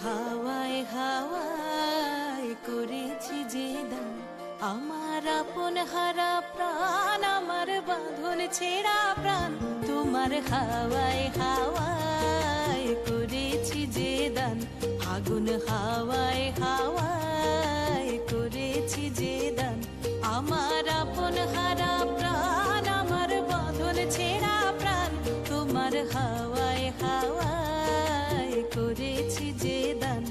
হাওয়ায় হাওয়ায় করেছি যে দান, আমার আপন হারা প্রাণ, আমার বাঁধন ছেঁড়া প্রাণ। তোমার হাওয়ায় হাওয়ায় করেছি যে দান, আগুন হাওয়ায় হাওয়ায় করেছি যে দান, আমার আপন হারা প্রাণ, আমার বাঁধন ছেঁড়া প্রাণ। তোমার হাওয়ায় হাওয়ায় করেছি যে দান,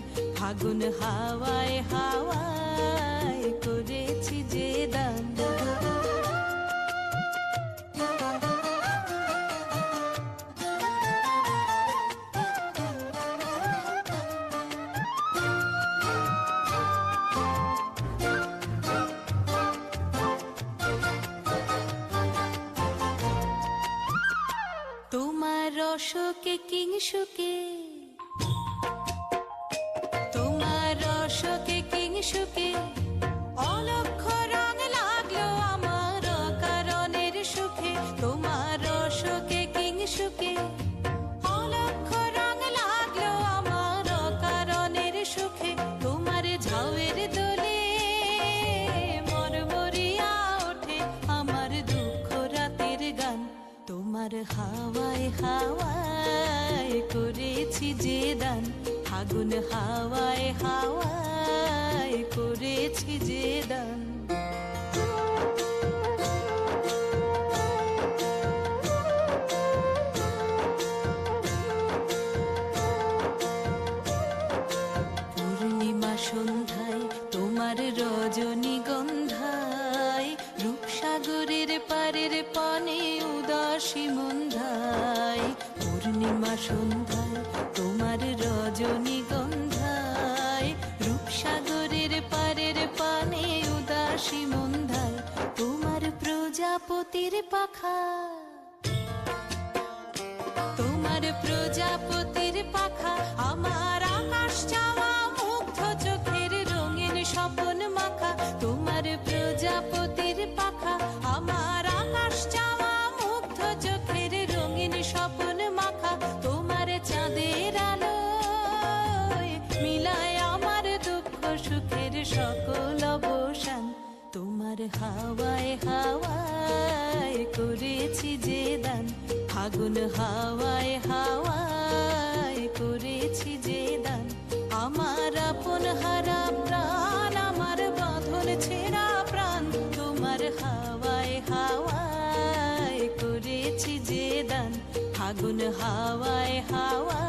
আগুন হাওয়ায় হাওয়ায় করেছি যে দান। তোমার রসকে কিংসুকে, তোমার রসকে কিংসুকে অলক্ষ রং লাগলো আমার কারণের সুখে। তোমার রসকে কিংসুকে অলক্ষ রং লাগলো আমার কারণের সুখে। তোমার ঝাউয়ের দোলে মরমরিয়া ওঠে আমার দুঃখ রাতের গান। তোমার হাওয়ায় হাওয়ায় করেছি যে দান, আগুন হাওয়ায় হাওয়ায় করেছি যে দান। পূর্ণিমা সন্ধ্যায় তোমার রজনীগন্ধায়, রূপসাগরের পারের পানে উদাসী মন্ধায়। পূর্ণিমা সন্ধ্যায় তোমার রজনীগন্ধায়, রূপসাগরের পারের পানে উদাসী মন্ধায়। তোমার প্রজাপতির পাখা, তোমার প্রজাপতির পাখা আমার আকাশ চাওয়া মুগ্ধ চোখের রঙিন স্বপন মাখা। তোমার প্রজাপতির পাখা আমার আকাশ চাওয়া মুগ্ধ চোখের রঙিন স্বপন মাখা। তোমার চাঁদের আলোয় মিলায় আমার দুঃখ সুখের সকল অবসান। তোমার হাওয়ায় হাওয়ায় করেছি যে দান, আগুন হাওয়ায় হাওয়ায় করেছি যে দান, আমার আপন হারা প্রাণ, আমার বাঁধন ছেঁড়া প্রাণ। তোমার হাওয়ায় হাওয়ায় করেছি যে দান, আগুন হাওয়ায় হাওয়ায়